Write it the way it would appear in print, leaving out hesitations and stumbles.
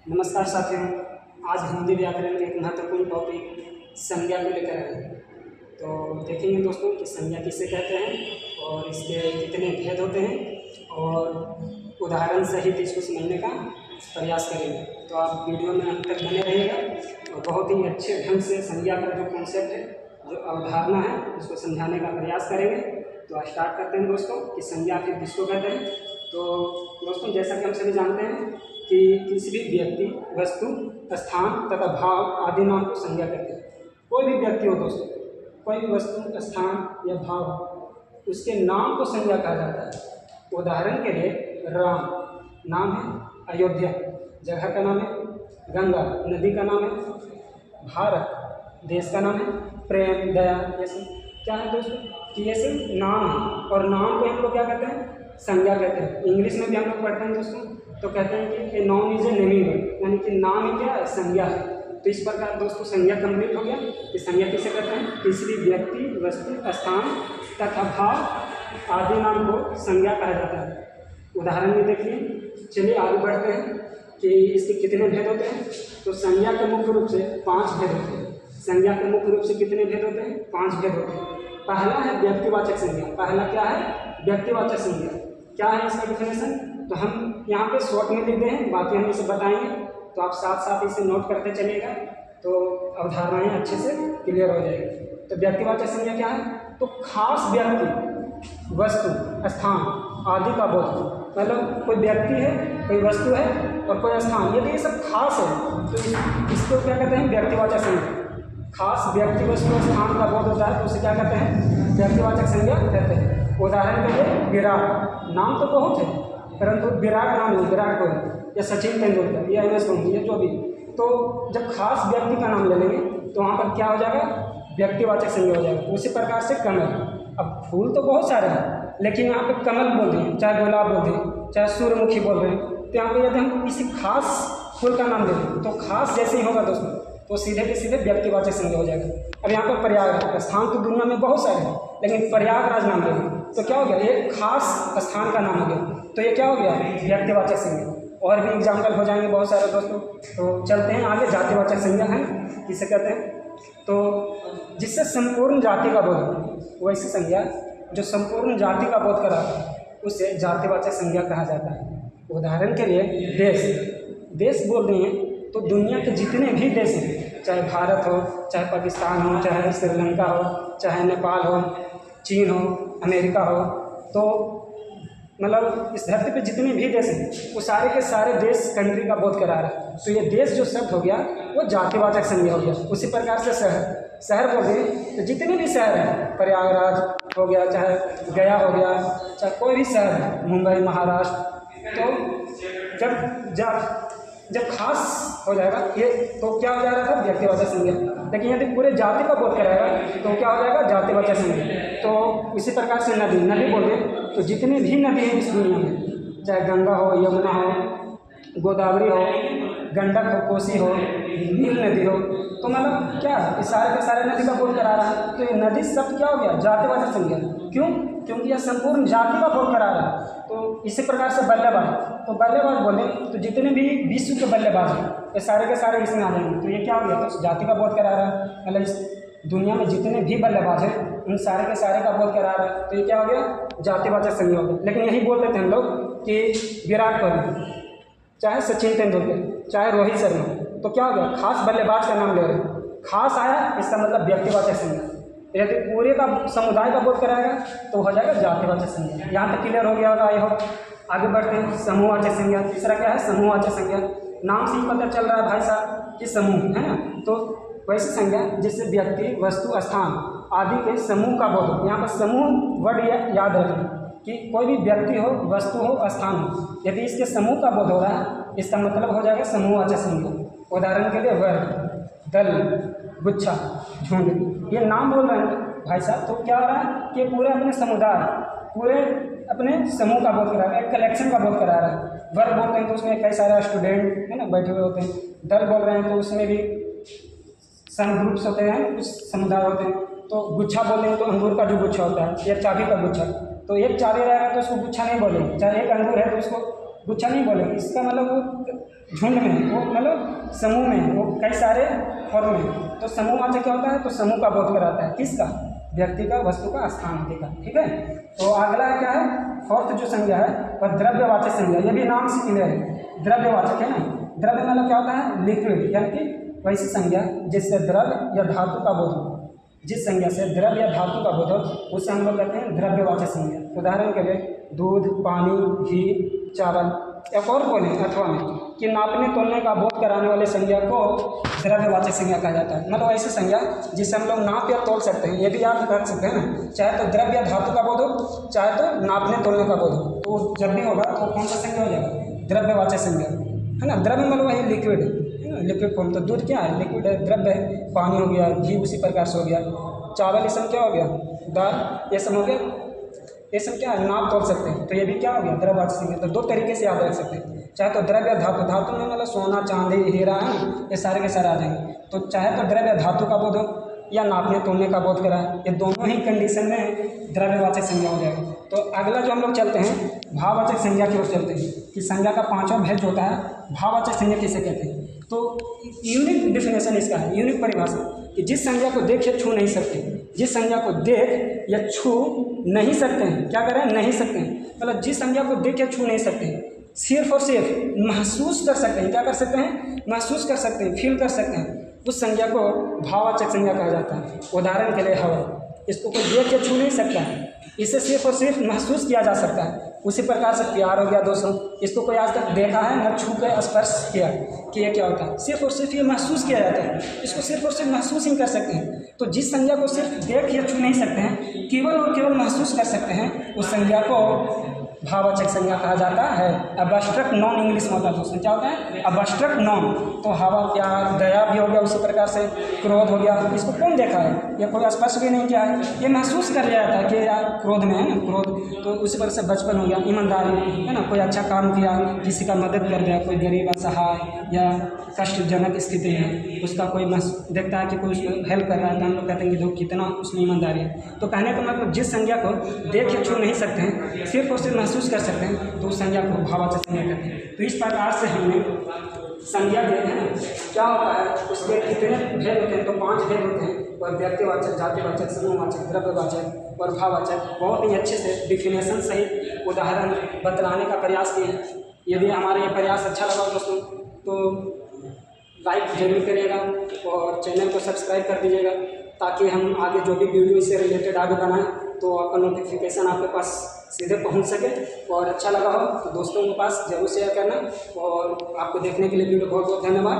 नमस्कार साथियों, आज हिंदी व्याकरण में एक महत्वपूर्ण टॉपिक संज्ञा को लेकर आए हैं। तो देखेंगे दोस्तों कि संज्ञा किसे कहते हैं और इसके कितने भेद होते हैं और उदाहरण सहित इसको समझने का प्रयास करेंगे। तो आप वीडियो में अंत तक बने रहिएगा और बहुत ही अच्छे ढंग से संज्ञा का जो कॉन्सेप्ट है, जो अवधारणा है, उसको समझाने का प्रयास करेंगे। तो स्टार्ट करते हैं दोस्तों कि संज्ञा आखिर किसको कहते हैं। तो दोस्तों, जैसा कि हम सभी जानते हैं कि किसी भी व्यक्ति, वस्तु, स्थान तथा भाव आदि नाम को संज्ञा कहते हैं। कोई भी व्यक्ति हो दोस्तों, कोई भी वस्तु, स्थान या भाव हो, उसके नाम को संज्ञा कहा जाता है। उदाहरण के लिए राम नाम है, अयोध्या जगह का नाम है, गंगा नदी का नाम है, भारत देश का नाम है, प्रेम, दया, ऐसे क्या है दोस्तों कि ऐसे नाम है। और नाम को हम लोग क्या कहते हैं? संज्ञा कहते हैं। इंग्लिश में भी हम लोग पढ़ते हैं दोस्तों, तो कहते हैं कि noun is a naming word, यानी कि नाम ही क्या है? संज्ञा है। तो इस प्रकार दोस्तों संज्ञा कंप्लीट हो गया कि संज्ञा किसे कहते हैं? किसी भी व्यक्ति, वस्तु, स्थान तथा भाव आदि नाम को संज्ञा कहा जाता है। उदाहरण में देखिए। चलिए आगे बढ़ते हैं कि इसके कितने भेद होते हैं। तो संज्ञा के मुख्य रूप से 5 भेद होते हैं। संज्ञा के मुख्य रूप से कितने भेद होते हैं? 5 भेद होते हैं। पहला है व्यक्तिवाचक संज्ञा। पहला क्या है? व्यक्तिवाचक संज्ञा। क्या है इसका डिफिनेशन? तो हम यहाँ पे शॉर्ट में लिखते हैं, बाकी हम इसे बताएंगे, तो आप साथ साथ इसे नोट करते चलिएगा, तो अवधारणाएं अच्छे से क्लियर हो जाएगी। तो व्यक्तिवाचक संज्ञा क्या है? तो खास व्यक्ति, वस्तु, स्थान आदि का बोध। मतलब कोई व्यक्ति है, कोई वस्तु है और कोई स्थान, यदि ये सब खास है तो इसको क्या कहते हैं? व्यक्तिवाचक संज्ञा। खास व्यक्ति, वस्तु, स्थान का बोध होता है तो उसे क्या कहते हैं? व्यक्तिवाचक संज्ञा कहते हैं। उदाहरण के लिए विराट नाम तो बहुत है, परंतु विराट नाम नहीं, विराट कोहली या सचिन तेंदुलकर या MS धोनी या जो भी। तो जब खास व्यक्ति का नाम ले लेंगे तो वहाँ पर क्या हो जाएगा? व्यक्तिवाचक संज्ञा हो जाएगा। उसी प्रकार से कमल। अब फूल तो बहुत सारे हैं, लेकिन यहाँ पे कमल बोल रहे हैं, चाहे गुलाब बोल रहे हैं, चाहे सूर्यमुखी बोल रहे हैं, तो यहाँ पे यदि हम किसी खास फूल का नाम दें तो खास जैसे ही होगा दोस्तों, तो सीधे के सीधे व्यक्तिवाचक संज्ञा हो जाएगा। अब यहाँ पर प्रयागराज, स्थान तो दुनिया में बहुत सारे हैं, लेकिन प्रयागराज नाम लेंगे तो क्या हो गया? एक खास स्थान का नाम हो गया, तो ये क्या हो गया? व्यक्तिवाचक संज्ञा। और भी एग्जाम्पल हो जाएंगे बहुत सारे दोस्तों। तो चलते हैं आगे। जातिवाचक संज्ञा है, किसे कहते हैं? तो जिससे संपूर्ण जाति का बोध, वैसी संज्ञा जो संपूर्ण जाति का बोध कराता है उसे जातिवाचक संज्ञा कहा जाता है। उदाहरण के लिए देश, देश बोल रहे हैं तो दुनिया के जितने भी देश हैं, चाहे भारत हो, चाहे पाकिस्तान हो, चाहे श्रीलंका हो, चाहे नेपाल हो, चीन हो, अमेरिका हो, तो मतलब इस धरती पे जितने भी देश हैं वो सारे के सारे देश कंट्री का बोध करा रहा है। तो ये देश जो शब्द हो गया वो जातिवाचक संज्ञा हो गया। उसी प्रकार से शहर, शहर बोल रहे तो जितने भी शहर हैं, प्रयागराज हो गया, चाहे गया हो गया, चाहे कोई भी शहर है, मुंबई, महाराष्ट्र, तो जब खास हो जाएगा ये तो क्या हो जाएगा था? व्यक्तिवाचक संज्ञा। लेकिन यदि पूरे जाति का बोध कराएगा तो क्या हो जाएगा? जातिवाचक संज्ञा। तो इसी प्रकार से नदी, नदी बोले तो जितनी भी नदी हैं इस दुनिया में, चाहे गंगा हो, यमुना हो, गोदावरी हो, गंडक हो, कोसी हो, नील नदी हो, तो मतलब क्या है? इस सारे के सारे नदी का बोध करा रहा है। तो ये नदी सब क्या हो गया? जातिवाचक संज्ञा। क्यों? क्योंकि यह संपूर्ण जाति का बोध करा रहा है। तो इसी प्रकार से बल्लेबाज, तो बल्लेबाज बोले तो जितने भी विश्व के बल्लेबाज हैं ये सारे के सारे इसमें आ जाएंगे। तो ये क्या हो गया? तो जाति का बोध करा रहा है। मतलब इस दुनिया में जितने भी बल्लेबाज हैं उन सारे के सारे का बोध करा रहा है। तो ये क्या हो गया? जातिवाचक संज्ञा हो गया। लेकिन यही बोल देते हैं हम लोग कि विराट कोहली, चाहे सचिन तेंदुलकर, चाहे रोहित शर्मा, तो क्या हो गया? खास बल्लेबाज का नाम ले रहे हैं, खास आया, इसका मतलब व्यक्तिवाचक संज्ञा। यदि पूरे का समुदाय का बोध कराएगा तो हो जाएगा जातिवाचक संज्ञा। यहाँ तक क्लियर हो गया होगा आई होप। आगे बढ़ते हैं। समूहवाचक संज्ञा। तीसरा क्या है? समूहवाचक संज्ञा। नाम से ही पता चल रहा है भाई साहब कि समूह है ना। तो वैसी संज्ञा जिससे व्यक्ति, वस्तु, स्थान आदि के समूह का बोध हो। यहाँ पर समूह वर्ड याद रखें कि कोई भी व्यक्ति हो, वस्तु हो, स्थान हो, यदि इसके समूह का बोध हो रहा है इसका मतलब हो जाएगा समूहवाचक संज्ञा। उदाहरण के लिए वर्ग, दल, गुच्छा, झुंड, ये नाम बोल रहे हैं भाई साहब, तो क्या हो रहा है कि पूरे अपने समुदाय, पूरे अपने समूह का बोध करा रहा है, एक कलेक्शन का बोध करा रहा है। वर्ग बोलते हैं तो उसमें कई सारे स्टूडेंट है ना बैठे हुए होते हैं। दल बोल रहे हैं तो उसमें भी सम ग्रुप्स होते हैं, कुछ समुदाय होते हैं। तो गुच्छा बोल रहे हैं तो अंगूर का जो गुच्छा होता है या चाबी का गुच्छा, तो एक चाबी रहेगा तो उसको गुच्छा नहीं बोलेंगे, चाहे एक अंगूर है तो उसको गुच्छा नहीं बोलेंगे। इसका मतलब वो झुंड में, वो मतलब समूह में, वो कई सारे फॉर्म में। तो समूहवाचक क्या होता है? तो समूह का बोध कराता है। किसका? व्यक्ति का, वस्तु का, स्थान आदि का। ठीक है। तो अगला क्या है? फोर्थ जो संज्ञा है वह द्रव्यवाचक संज्ञा। ये भी नाम से क्लियर है, द्रव्यवाचक है ना। द्रव्य मतलब क्या होता है? लिक्विड, यानी कि वैसी संज्ञा जिससे द्रव्य या धातु का बोध हो। जिस संज्ञा से द्रव्य या धातु का बोध हो उसे हम लोग कहते हैं द्रव्यवाचक संज्ञा। उदाहरण के लिए दूध, पानी, घी, चावल। एक और बोले अथवा में कि नापने तोलने का बोध कराने वाले संज्ञा को द्रव्यवाचक संज्ञा कहा जाता है। मतलब ऐसी संज्ञा जिसे हम लोग नाप या तोल सकते हैं। ये भी याद रख सकते हैं ना, चाहे तो द्रव्य या धातु का बोध हो, चाहे तो नापने तोलने का बोध हो। तो जब भी होगा तो कौन सा संज्ञा हो जाएगा? द्रव्यवाचक संज्ञा, है ना। द्रव्य मतलब वही लिक्विड है ना, लिक्विड फॉर्म। तो दूध क्या है? लिक्विड है, द्रव्य है। पानी हो गया, घी उसी प्रकार से हो गया, चावल ये सब क्या हो गया? दाल, ये सब हो गया। ये सब क्या है? नाप तोल सकते हैं। तो ये भी क्या हो गया? द्रव्यवाचक संज्ञा। तो दो तरीके से याद रख सकते हैं, चाहे तो द्रव्य धातु। धातु में मतलब सोना, चांदी, हीरा है ना, ये सारे के सारे आ जाएंगे। तो चाहे तो द्रव्य धातु का बोध हो या नापने तोलने का बोध करा, ये दोनों ही कंडीशन में द्रव्यवाचक संज्ञा हो जाएगा। तो अगला जो हम लोग चलते हैं भाववाचक संज्ञा की ओर चलते हैं कि संज्ञा का पांचवा भेद होता है भाववाचक संज्ञा किसे कहते हैं। तो यूनिक डिफिनेशन इसका है, यूनिक परिभाषा कि जिस संज्ञा को देख या छू नहीं सकते, जिस संज्ञा को देख या छू नहीं सकते हैं, क्या करें? नहीं सकते हैं। मतलब जिस संज्ञा को देख या छू नहीं सकते हैं, सिर्फ और सिर्फ महसूस कर सकते हैं। क्या कर सकते हैं? महसूस कर सकते हैं, फील कर सकते हैं। उस संज्ञा को भाववाचक संज्ञा कहा जाता है। उदाहरण के लिए हवा, इसको कोई देख या छू नहीं सकता है, इसे सिर्फ और सिर्फ महसूस किया जा सकता है। उसी प्रकार से प्यार हो गया दोस्तों, इसको कोई आज तक देखा है न छू के स्पर्श किया कि ये क्या होता है, सिर्फ और सिर्फ ये महसूस किया जाता है। इसको सिर्फ और सिर्फ महसूस ही कर सकते हैं। तो जिस संज्ञा को सिर्फ देख या छू नहीं सकते हैं, केवल और केवल महसूस कर सकते हैं, उस संज्ञा को भाववाचक संज्ञा कहा जाता है। अब्स्ट्रैक्ट नॉन इंग्लिश में होता है दोस्तों, क्या होता है? Abstract non. तो हवा, प्यार, दया भी हो गया, उसी प्रकार से क्रोध हो गया। इसको कौन देखा है? ये कोई स्पर्श भी नहीं किया है, ये महसूस कर लिया जाता है कि यार क्रोध में है ना, क्रोध। तो उसी प्रकार से बचपन हो गया, ईमानदारी है ना, कोई अच्छा काम किया, किसी का मदद कर दिया, कोई गरीब असहाय या कष्टजनक स्थिति है, उसका कोई देखता है कि कोई उसको हेल्प कर रहा है, तो हम लोग कहते हैं कि देखो कितना उसमें ईमानदारी है। तो कहने का मतलब जिस संज्ञा को देख या छू नहीं सकते हैं, सिर्फ और सिर्फ महसूस कर सकते हैं, तो उस संज्ञा को भाववाचक संज्ञा कहते हैं। तो इस प्रकार से हमने संज्ञा देते हैं क्या होता है, उसके कितने भेद होते हैं? तो 5 भेद होते हैं। और व्यक्तिवाचक, जातिवाचक, समूहवाचक, द्रव्यवाचक और भाववाचक। बहुत ही अच्छे से डिफिनेशन सहित उदाहरण बतलाने का प्रयास किए। यदि हमारा ये प्रयास अच्छा लगा दोस्तों तो लाइक जरूर करिएगा और चैनल को सब्सक्राइब कर दीजिएगा, ताकि हम आगे जो भी वीडियो से रिलेटेड आगे बनाएं तो आपका नोटिफिकेशन आपके पास सीधे पहुंच सके। और अच्छा लगा हो तो दोस्तों के पास जरूर शेयर करना। और आपको देखने के लिए वीडियो बहुत बहुत धन्यवाद।